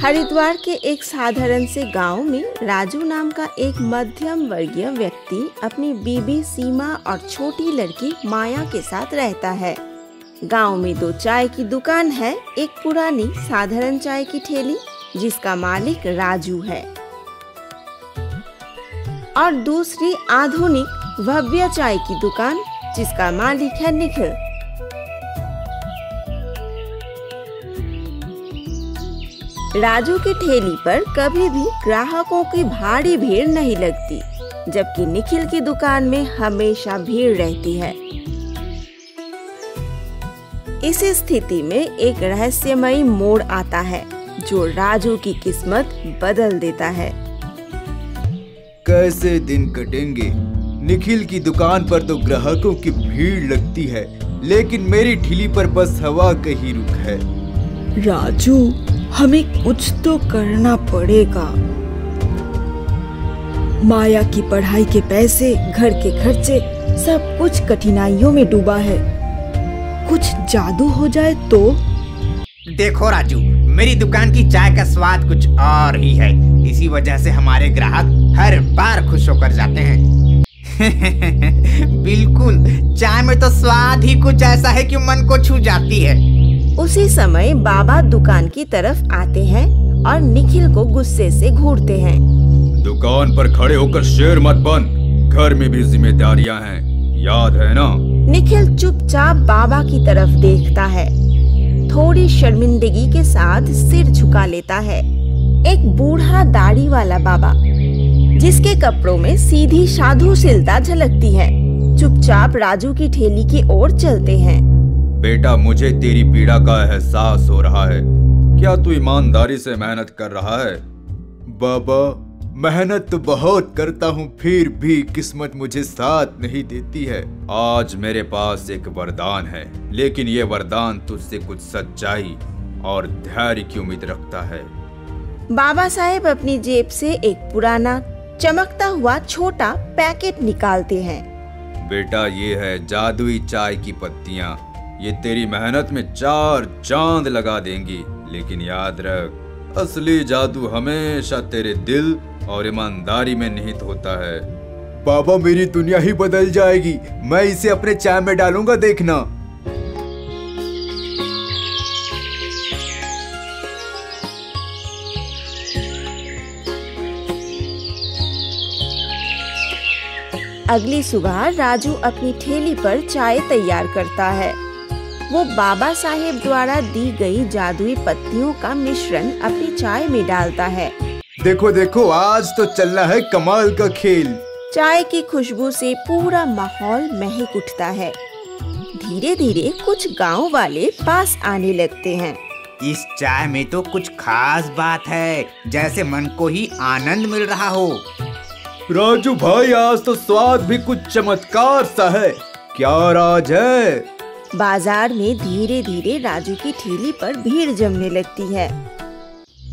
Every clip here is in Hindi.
हरिद्वार के एक साधारण से गांव में राजू नाम का एक मध्यम वर्गीय व्यक्ति अपनी बीबी सीमा और छोटी लड़की माया के साथ रहता है। गांव में 2 चाय की दुकान है, एक पुरानी साधारण चाय की ठेली जिसका मालिक राजू है और दूसरी आधुनिक भव्य चाय की दुकान जिसका मालिक है निखिल। राजू की ठेली पर कभी भी ग्राहकों की भारी भीड़ नहीं लगती, जबकि निखिल की दुकान में हमेशा भीड़ रहती है। इस स्थिति में एक रहस्यमयी मोड़ आता है जो राजू की किस्मत बदल देता है। कैसे दिन कटेंगे? निखिल की दुकान पर तो ग्राहकों की भीड़ लगती है, लेकिन मेरी ठेली पर बस हवा का ही रुख है। राजू, हमें कुछ तो करना पड़ेगा। माया की पढ़ाई के पैसे, घर के खर्चे, सब कुछ कठिनाइयों में डूबा है। कुछ जादू हो जाए तो? देखो राजू, मेरी दुकान की चाय का स्वाद कुछ और ही है। इसी वजह से हमारे ग्राहक हर बार खुश होकर जाते हैं। बिल्कुल, चाय में तो स्वाद ही कुछ ऐसा है कि मन को छू जाती है। उसी समय बाबा दुकान की तरफ आते हैं और निखिल को गुस्से से घूरते हैं। दुकान पर खड़े होकर शेर मत बन, घर में भी जिम्मेदारियां हैं, याद है ना? निखिल चुपचाप बाबा की तरफ देखता है, थोड़ी शर्मिंदगी के साथ सिर झुका लेता है। एक बूढ़ा दाढ़ी वाला बाबा जिसके कपड़ों में सीधी साधुशीलता झलकती है, चुपचाप राजू की ठेली की ओर चलते हैं। बेटा, मुझे तेरी पीड़ा का एहसास हो रहा है। क्या तू ईमानदारी से मेहनत कर रहा है? बाबा, मेहनत तो बहुत करता हूँ, फिर भी किस्मत मुझे साथ नहीं देती है। आज मेरे पास एक वरदान है, लेकिन ये वरदान तुझसे कुछ सच्चाई और धैर्य की उम्मीद रखता है। बाबा साहेब अपनी जेब से एक पुराना चमकता हुआ छोटा पैकेट निकालते हैं। बेटा, ये है जादुई चाय की पत्तियाँ। ये तेरी मेहनत में 4 चांद लगा देंगी, लेकिन याद रख, असली जादू हमेशा तेरे दिल और ईमानदारी में निहित होता है। बाबा, मेरी दुनिया ही बदल जाएगी। मैं इसे अपने चाय में डालूंगा, देखना। अगली सुबह राजू अपनी ठेली पर चाय तैयार करता है। वो बाबा साहेब द्वारा दी गई जादुई पत्तियों का मिश्रण अपनी चाय में डालता है। देखो देखो, आज तो चलना है कमाल का खेल। चाय की खुशबू से पूरा माहौल महक उठता है। धीरे धीरे कुछ गांव वाले पास आने लगते हैं। इस चाय में तो कुछ खास बात है, जैसे मन को ही आनंद मिल रहा हो। राजू भाई, आज तो स्वाद भी कुछ चमत्कार सा है। क्या राज है? बाजार में धीरे धीरे राजू की ठेली पर भीड़ जमने लगती है,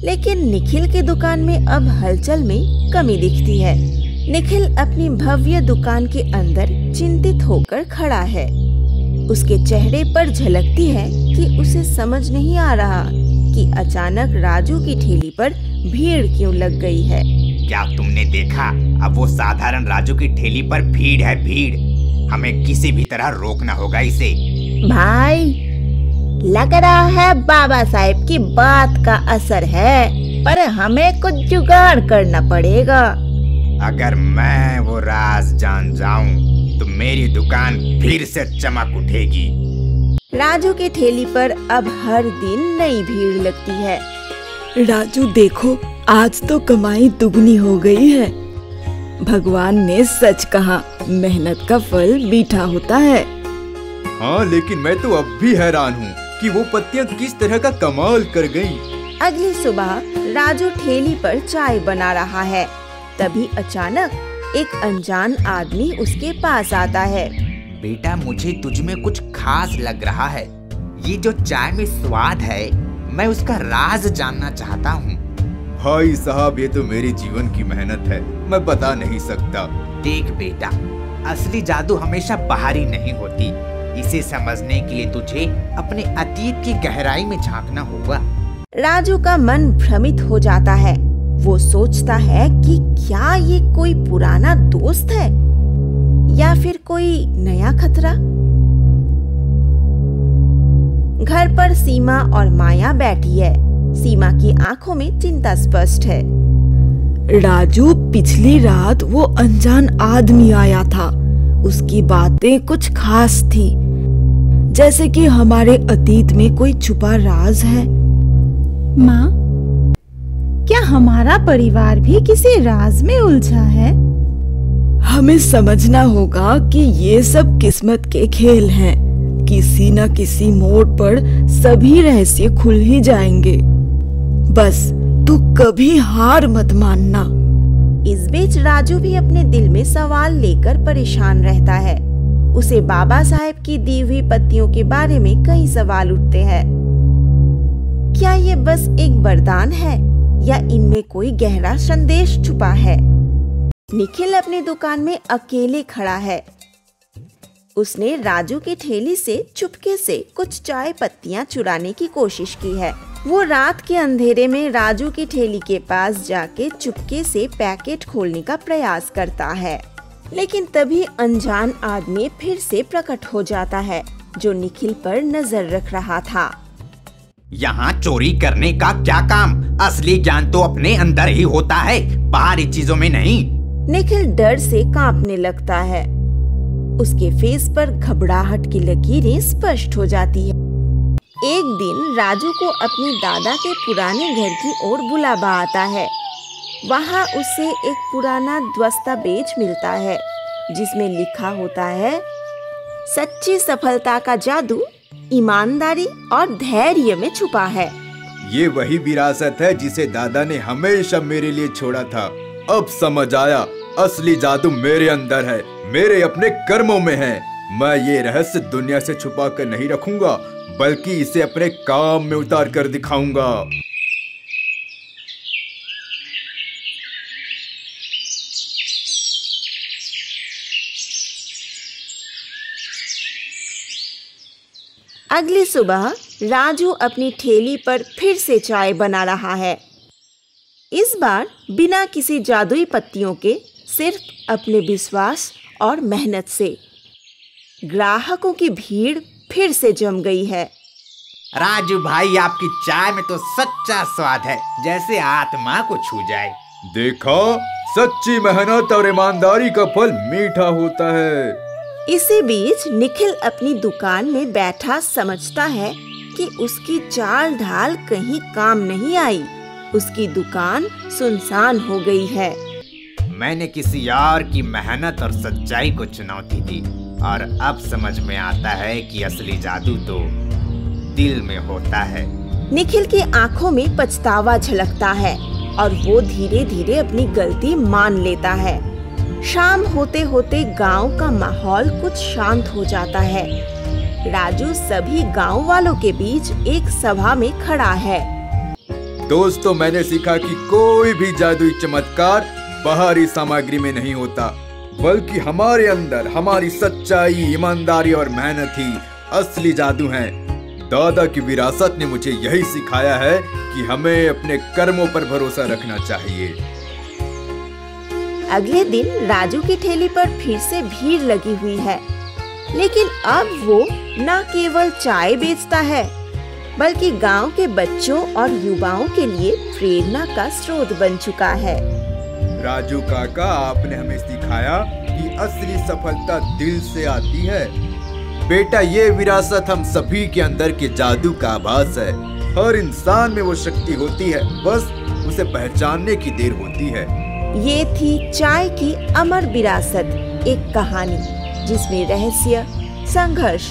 लेकिन निखिल की दुकान में अब हलचल में कमी दिखती है। निखिल अपनी भव्य दुकान के अंदर चिंतित होकर खड़ा है। उसके चेहरे पर झलकती है कि उसे समझ नहीं आ रहा कि अचानक राजू की ठेली पर भीड़ क्यों लग गई है। क्या तुमने देखा? अब वो साधारण राजू की ठेली पर भीड़ है, भीड़। हमें किसी भी तरह रोकना होगा इसे। भाई, लग रहा है बाबा साहेब की बात का असर है, पर हमें कुछ जुगाड़ करना पड़ेगा। अगर मैं वो राज जान जाऊं, तो मेरी दुकान फिर से चमक उठेगी। राजू की ठेली पर अब हर दिन नई भीड़ लगती है। राजू देखो, आज तो कमाई दुगनी हो गई है। भगवान ने सच कहा, मेहनत का फल मीठा होता है। हाँ, लेकिन मैं तो अब भी हैरान हूँ कि वो पत्तियाँ किस तरह का कमाल कर गईं। अगली सुबह राजू ठेली पर चाय बना रहा है, तभी अचानक एक अनजान आदमी उसके पास आता है। बेटा, मुझे तुझ में कुछ खास लग रहा है। ये जो चाय में स्वाद है, मैं उसका राज जानना चाहता हूँ। भाई साहब, ये तो मेरे जीवन की मेहनत है, मैं बता नहीं सकता। देख बेटा, असली जादू हमेशा बाहरी नहीं होती। इसे समझने के लिए तुझे अपने अतीत की गहराई में झांकना होगा। राजू का मन भ्रमित हो जाता है। वो सोचता है कि क्या ये कोई पुराना दोस्त है या फिर कोई नया खतरा। घर पर सीमा और माया बैठी है। सीमा की आंखों में चिंता स्पष्ट है। राजू, पिछली रात वो अनजान आदमी आया था। उसकी बातें कुछ खास थी, जैसे कि हमारे अतीत में कोई छुपा राज है। माँ, क्या हमारा परिवार भी किसी राज में उलझा है? हमें समझना होगा कि ये सब किस्मत के खेल हैं। किसी न किसी मोड़ पर सभी रहस्य खुल ही जाएंगे। बस तू कभी हार मत मानना। इस बीच राजू भी अपने दिल में सवाल लेकर परेशान रहता है। उसे बाबा साहेब की दी हुई पत्तियों के बारे में कई सवाल उठते हैं। क्या ये बस एक वरदान है या इनमें कोई गहरा संदेश छुपा है? निखिल अपनी दुकान में अकेले खड़ा है। उसने राजू की ठेली से चुपके से कुछ चाय पत्तियां चुराने की कोशिश की है। वो रात के अंधेरे में राजू की ठेली के पास जाके चुपके से पैकेट खोलने का प्रयास करता है, लेकिन तभी अनजान आदमी फिर से प्रकट हो जाता है, जो निखिल पर नजर रख रहा था। यहाँ चोरी करने का क्या काम? असली ज्ञान तो अपने अंदर ही होता है, बाहरी चीजों में नहीं। निखिल डर से कांपने लगता है। उसके फेस पर घबराहट की लकीरें स्पष्ट हो जाती है। एक दिन राजू को अपने दादा के पुराने घर की ओर बुलावा आता है। वहाँ उसे एक पुराना दस्तावेज मिलता है, जिसमें लिखा होता है, सच्ची सफलता का जादू ईमानदारी और धैर्य में छुपा है। ये वही विरासत है जिसे दादा ने हमेशा मेरे लिए छोड़ा था। अब समझ आया, असली जादू मेरे अंदर है, मेरे अपने कर्मों में है। मैं ये रहस्य दुनिया से छुपा कर नहीं रखूंगा, बल्कि इसे अपने काम में उतार कर दिखाऊंगा। अगली सुबह राजू अपनी ठेली पर फिर से चाय बना रहा है। इस बार बिना किसी जादुई पत्तियों के, सिर्फ अपने विश्वास और मेहनत से। ग्राहकों की भीड़ फिर से जम गई है। राजू भाई, आपकी चाय में तो सच्चा स्वाद है, जैसे आत्मा को छू जाए। देखा, सच्ची मेहनत और ईमानदारी का फल मीठा होता है। इसी बीच निखिल अपनी दुकान में बैठा समझता है कि उसकी चाल ढाल कहीं काम नहीं आई। उसकी दुकान सुनसान हो गई है। मैंने किसी और की मेहनत और सच्चाई को चुनौती दी, और अब समझ में आता है कि असली जादू तो दिल में होता है। निखिल की आंखों में पछतावा झलकता है और वो धीरे धीरे अपनी गलती मान लेता है। शाम होते होते गांव का माहौल कुछ शांत हो जाता है। राजू सभी गांव वालों के बीच एक सभा में खड़ा है। दोस्तों, मैंने सीखा कि कोई भी जादुई चमत्कार बाहरी सामग्री में नहीं होता, बल्कि हमारे अंदर हमारी सच्चाई, ईमानदारी और मेहनत ही असली जादू है। दादा की विरासत ने मुझे यही सिखाया है कि हमें अपने कर्मों पर भरोसा रखना चाहिए। अगले दिन राजू की ठेली पर फिर से भीड़ लगी हुई है, लेकिन अब वो न केवल चाय बेचता है, बल्कि गांव के बच्चों और युवाओं के लिए प्रेरणा का स्रोत बन चुका है। राजू काका, आपने हमें सिखाया कि असली सफलता दिल से आती है। बेटा, ये विरासत हम सभी के अंदर के जादू का आभास है। हर इंसान में वो शक्ति होती है, बस उसे पहचानने की देर होती है। ये थी चाय की अमर विरासत, एक कहानी जिसमें रहस्य, संघर्ष,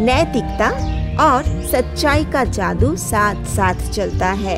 नैतिकता और सच्चाई का जादू साथ साथ चलता है।